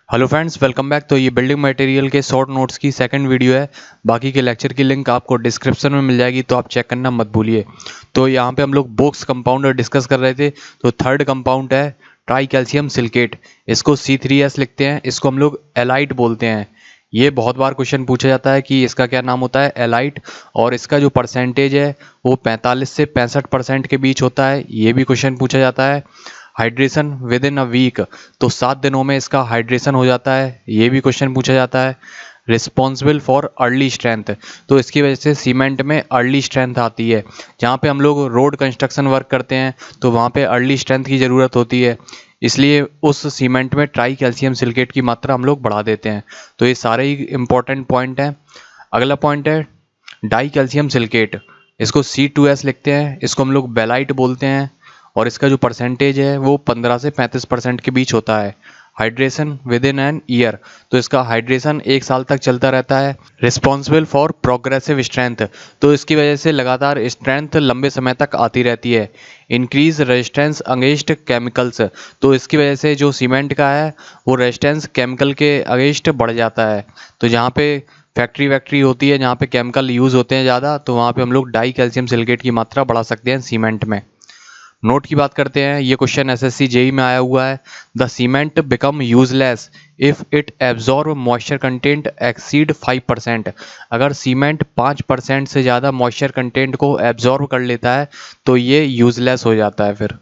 Hello friends, welcome back. तो ये building material के शॉर्ट नोट्स की सेकंड वीडियो है। बाकी के लेक्चर की लिंक आपको डिस्क्रिप्शन में मिल जाएगी, तो आप चेक करना मत भूलिए। तो यहाँ पे हम लोग बोक्स कंपाउंड डिस्कस कर रहे थे। तो थर्ड कंपाउंड है ट्राई कैल्शियम सिलिकेट। इसको C3S लिखते हैं, इसको हम लोग एलाइट बोलते हैं। ये बहुत बार क्वेश्चन पूछा जाता है कि इसका क्या नाम होता है, एलाइट। और इसका जो परसेंटेज है वो 45 से 65% के बीच होता है, ये भी क्वेश्चन पूछा जाता है। Hydration within a week, तो 7 दिनों में इसका हाइड्रेशन हो जाता है, ये भी क्वेश्चन पूछा जाता है। रिस्पॉन्सिबल फॉर अर्ली स्ट्रेंथ, तो इसकी वजह से सीमेंट में अर्ली स्ट्रेंथ आती है। जहाँ पे हम लोग रोड कंस्ट्रक्शन वर्क करते हैं तो वहाँ पे अर्ली स्ट्रेंथ की ज़रूरत होती है, इसलिए उस सीमेंट में ट्राई कैल्शियम सिलिकेट की मात्रा हम लोग बढ़ा देते हैं। तो ये सारे ही इंपॉर्टेंट पॉइंट हैं। अगला पॉइंट है डाई कैल्शियम सिलिकेट। इसको C2S लिखते हैं, इसको हम लोग बेलाइट बोलते हैं। और इसका जो परसेंटेज है वो 15 से 35% के बीच होता है। Hydration with in an year, तो इसका हाइड्रेशन 1 साल तक चलता रहता है। रिस्पॉन्सिबल फॉर प्रोग्रेसिव स्ट्रेंथ, तो इसकी वजह से लगातार स्ट्रेंथ लंबे समय तक आती रहती है। इंक्रीज रेजिस्टेंस अगेंस्ट केमिकल्स, तो इसकी वजह से जो सीमेंट का है वो रेजिस्टेंस केमिकल के अगेंस्ट बढ़ जाता है। तो जहाँ पे फैक्ट्री होती है, जहाँ पे केमिकल यूज़ होते हैं ज़्यादा, तो वहाँ पे हम लोग डाई कैल्शियम सिलिकेट की मात्रा बढ़ा सकते हैं सीमेंट में। नोट की बात करते हैं, ये क्वेश्चन SSC JEE में आया हुआ है। The cement become useless if it absorb moisture content exceed 5%। अगर सीमेंट 5% से ज़्यादा मॉइस्चर कंटेंट को एब्जॉर्ब कर लेता है तो ये यूजलेस हो जाता है फिर।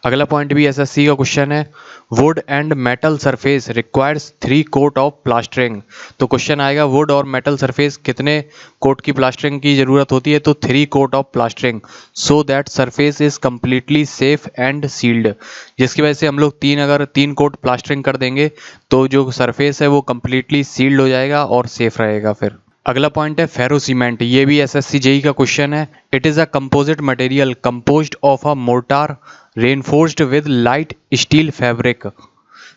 अगला पॉइंट भी SSC का क्वेश्चन है, wood and metal surface requires 3 coat of plastering. तो क्वेश्चन आएगा वुड और मेटल सरफेस कितने कोट की प्लास्टरिंग की ज़रूरत होती है, तो 3 coat of plastering so that surface is completely safe and sealed. जिसकी वजह से हम लोग अगर 3 कोट प्लास्टरिंग कर देंगे तो जो सरफेस है वो कम्प्लीटली सील्ड हो जाएगा और सेफ रहेगा फिर। अगला पॉइंट है फेरो सीमेंट। ये भी SSC JEE का क्वेश्चन है। It is a composite material composed of a mortar reinforced with light steel fabric.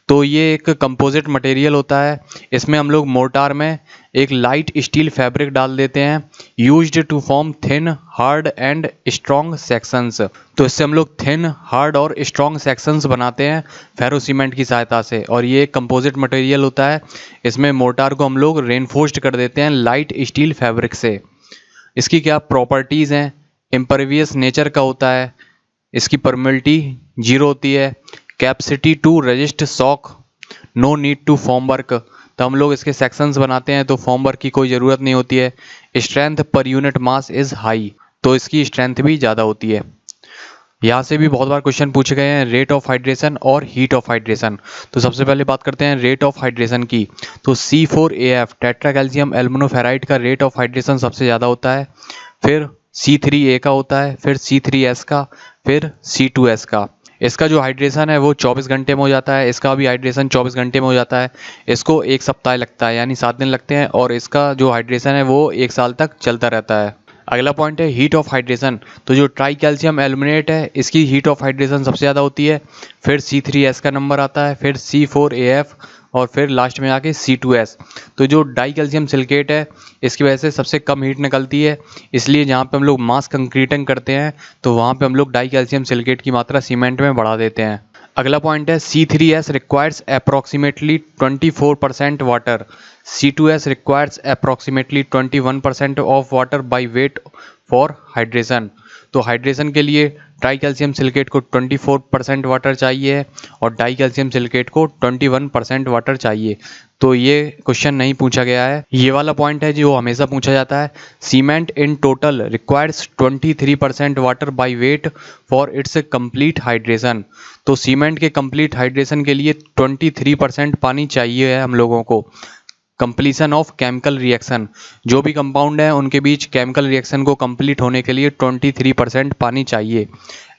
तो ये एक कंपोजिट मटेरियल होता है, इसमें हम लोग मोर्टार में एक लाइट स्टील फैब्रिक डाल देते हैं। Used to form thin hard and strong sections, तो इससे हम लोग थिन हार्ड और स्ट्रॉन्ग सेक्शंस बनाते हैं फेरो सीमेंट की सहायता से। और ये एक कंपोजिट मटेरियल होता है, इसमें मोर्टार को हम लोग रेनफोर्स्ड कर देते हैं लाइट स्टील फैब्रिक से। इसकी क्या प्रॉपर्टीज़ हैं, इम्परवियस नेचर का होता है, इसकी परमिलिटी 0 होती है, capacity to resist shock, no need to form work. तो हम लोग इसके सेक्शंस बनाते हैं तो फॉर्म वर्क की कोई ज़रूरत नहीं होती है। Strength per unit mass is high, तो इसकी स्ट्रेंथ भी ज़्यादा होती है। यहाँ से भी बहुत बार क्वेश्चन पूछे गए हैं रेट ऑफ हाइड्रेशन और हीट ऑफ हाइड्रेशन। तो सबसे पहले बात करते हैं रेट ऑफ हाइड्रेशन की। तो C4AF टेट्रा कैल्शियम एल्युमिनोफेराइड का रेट ऑफ हाइड्रेशन सबसे ज़्यादा होता है, फिर C3A का होता है, फिर C3S का, फिर C2S का। इसका जो हाइड्रेशन है वो 24 घंटे में हो जाता है, इसका भी हाइड्रेशन 24 घंटे में हो जाता है। इसको 1 सप्ताह लगता है, यानी 7 दिन लगते हैं, और इसका जो हाइड्रेशन है वो 1 साल तक चलता रहता है। अगला पॉइंट है हीट ऑफ हाइड्रेशन। तो जो ट्राई कैल्शियम एल्युमिनेट है इसकी हीट ऑफ हाइड्रेशन सबसे ज़्यादा होती है, फिर C3S का नंबर आता है, फिर C4AF, और फिर लास्ट में आके C2S। तो जो डाई कैल्शियम सिलिकेट है इसकी वजह से सबसे कम हीट निकलती है, इसलिए जहाँ पे हम लोग मास कंक्रीटिंग करते हैं तो वहाँ पे हम लोग डाई कैल्शियम सिलिकेट की मात्रा सीमेंट में बढ़ा देते हैं। अगला पॉइंट है C3S requires approximately 24% water, C2S requires approximately 21% of water by weight for hydration. तो हाइड्रेशन के लिए ट्राई कैल्शियम सिलिकेट को 24% वाटर चाहिए और डाई कैल्शियम सिलिकेट को 21% वाटर चाहिए। तो ये क्वेश्चन नहीं पूछा गया है। ये वाला पॉइंट है जो हमेशा पूछा जाता है, cement in total requires 23% water by weight for its complete hydration. तो सीमेंट के कंप्लीट हाइड्रेशन के लिए 23% पानी चाहिए है हम लोगों को। कंप्लीशन ऑफ केमिकल रिएक्शन, जो भी कंपाउंड है उनके बीच केमिकल रिएक्शन को कंप्लीट होने के लिए 23% पानी चाहिए।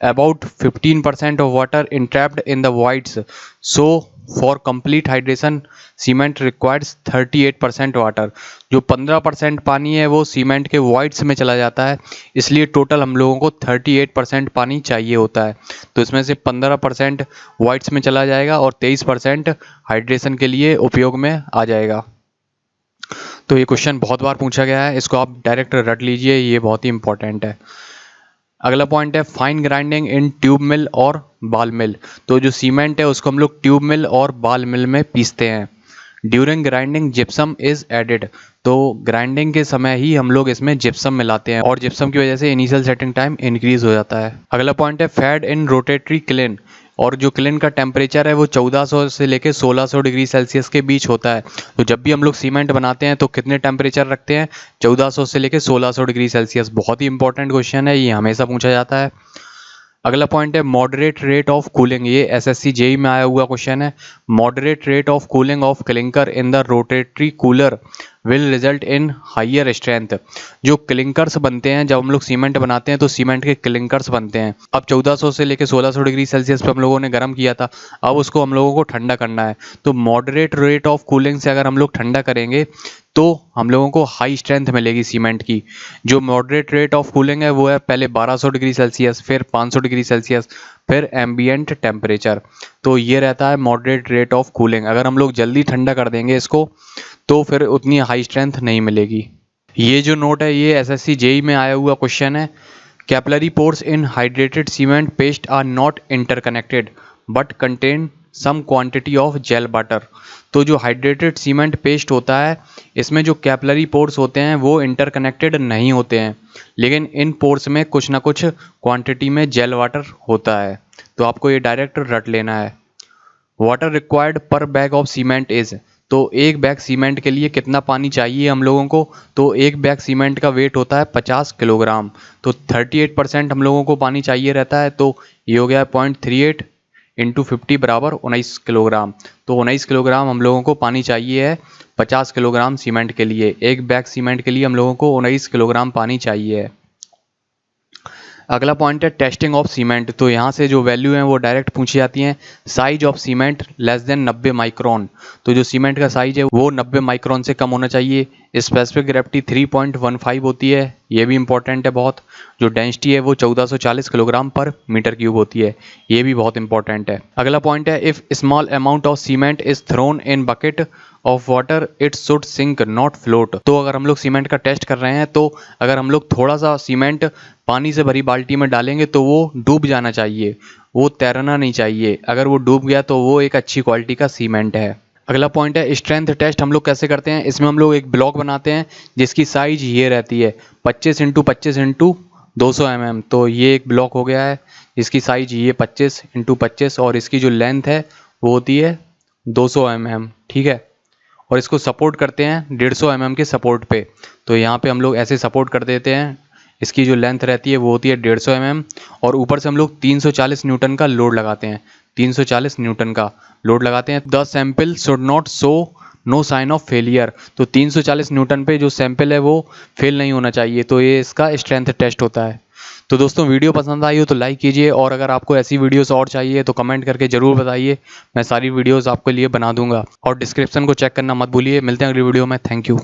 About 15% of water entrapped in the voids, so for complete hydration cement requires 38% water. जो 15% पानी है वो सीमेंट के वॉइड्स में चला जाता है, इसलिए टोटल हम लोगों को 38% पानी चाहिए होता है। तो इसमें से 15% वॉइड्स में चला जाएगा और 23% हाइड्रेशन के लिए उपयोग में आ जाएगा। तो ये क्वेश्चन बहुत बार पूछा गया है, इसको आप डायरेक्ट रट लीजिए, ये बहुत ही इंपॉर्टेंट है। अगला पॉइंट है फाइन ग्राइंडिंग इन ट्यूब मिल और बाल मिल। तो जो सीमेंट है उसको हम लोग ट्यूब मिल और बाल मिल में पीसते हैं। During grinding gypsum is added. तो ग्राइंडिंग के समय ही हम लोग इसमें जिप्सम मिलाते हैं और जिप्सम की वजह से इनिशियल सेटिंग टाइम इंक्रीज हो जाता है। अगला पॉइंट है फेड इन रोटेटरी क्लिन। और जो क्लिन का टेम्परेचर है वो 1400 से लेकर 1600 डिग्री सेल्सियस के बीच होता है। तो जब भी हम लोग सीमेंट बनाते हैं तो कितने टेम्परेचर रखते हैं? 1400 से लेकर 1600 डिग्री सेल्सियस। बहुत ही इंपॉर्टेंट क्वेश्चन है, ये हमेशा पूछा जाता है। अगला पॉइंट है मॉडरेट रेट ऑफ कूलिंग। ये एसएससी जेई में आया हुआ क्वेश्चन है। Moderate rate of cooling of clinker in the rotary cooler will result in higher strength. जो क्लिंकर्स बनते हैं, जब हम लोग सीमेंट बनाते हैं तो सीमेंट के क्लिंकर्स बनते हैं। अब 1400 से लेकर 1600 डिग्री सेल्सियस पे हम लोगों ने गर्म किया था, अब उसको हम लोगों को ठंडा करना है। तो मॉडरेट रेट ऑफ कूलिंग से अगर हम लोग ठंडा करेंगे तो हम लोगों को हाई स्ट्रेंथ मिलेगी सीमेंट की। जो मॉडरेट रेट ऑफ कूलिंग है वो है पहले 1200 डिग्री सेल्सियस, फिर 500 डिग्री सेल्सियस, फिर एम्बियंट टेम्परेचर। तो ये रहता है मॉडरेट रेट ऑफ कूलिंग। अगर हम लोग जल्दी ठंडा कर देंगे इसको तो फिर उतनी हाई स्ट्रेंथ नहीं मिलेगी। ये जो नोट है ये एसएससी जेई में आया हुआ क्वेश्चन है। Capillary pores in hydrated cement paste are not interconnected but contain some quantity of gel water. तो जो हाइड्रेटेड सीमेंट पेस्ट होता है इसमें जो कैपिलरी पोर्स होते हैं वो इंटरकनेक्टेड नहीं होते हैं, लेकिन इन पोर्स में कुछ ना कुछ क्वांटिटी में जेल वाटर होता है। तो आपको ये डायरेक्ट रट लेना है। वाटर रिक्वायर्ड पर बैग ऑफ सीमेंट इज। तो एक बैग सीमेंट के लिए कितना पानी चाहिए हम लोगों को? तो एक बैग सीमेंट का वेट होता है 50 किलोग्राम। तो 38% हम लोगों को पानी चाहिए रहता है। तो ये हो गया 0.38 इंटू 50 बराबर 19 किलोग्राम। तो 19 किलोग्राम हम लोगों को पानी चाहिए है 50 किलोग्राम सीमेंट के लिए। एक बैग सीमेंट के लिए हम लोगों को 19 किलोग्राम पानी चाहिए है। अगला पॉइंट है टेस्टिंग ऑफ सीमेंट। तो यहाँ से जो वैल्यू है वो डायरेक्ट पूछी जाती हैं। Size of cement less than 90 micron. तो जो सीमेंट का साइज है वो 90 माइक्रोन से कम होना चाहिए। स्पेसिफिक ग्रेविटी 3.15 होती है, ये भी इंपॉर्टेंट है बहुत। जो डेंसिटी है वो 1440 किलोग्राम पर मीटर क्यूब होती है, ये भी बहुत इंपॉर्टेंट है। अगला पॉइंट है if small amount of cement is thrown in bucket of water it should sink not float. तो अगर हम लोग सीमेंट का टेस्ट कर रहे हैं तो अगर हम लोग थोड़ा सा सीमेंट पानी से भरी बाल्टी में डालेंगे तो वो डूब जाना चाहिए, वो तैरना नहीं चाहिए। अगर वो डूब गया तो वो एक अच्छी क्वालिटी का सीमेंट है। अगला पॉइंट है स्ट्रेंथ टेस्ट हम लोग कैसे करते हैं। इसमें हम लोग एक ब्लॉक बनाते हैं जिसकी साइज ये रहती है 25 इंटू 25 इंटू 200 mm। तो ये एक ब्लॉक हो गया है, इसकी साइज ये 25 इंटू 25 और इसकी जो लेंथ है वो होती है 200 mm, ठीक है। और इसको सपोर्ट करते हैं 150 mm के सपोर्ट पे। तो यहाँ पे हम लोग ऐसे सपोर्ट कर देते हैं। इसकी जो लेंथ रहती है वो होती है 150 mm और ऊपर से हम लोग 340 न्यूटन का लोड लगाते हैं। 340 न्यूटन का लोड लगाते हैं। The sample should not show no sign of failure. तो 340 न्यूटन पे जो सैंपल है वो फेल नहीं होना चाहिए। तो ये इसका स्ट्रेंथ टेस्ट होता है। तो दोस्तों वीडियो पसंद आई हो तो लाइक कीजिए और अगर आपको ऐसी वीडियोस और चाहिए तो कमेंट करके ज़रूर बताइए, मैं सारी वीडियोस आपके लिए बना दूंगा। और डिस्क्रिप्शन को चेक करना मत भूलिए। मिलते हैं अगली वीडियो में। Thank you.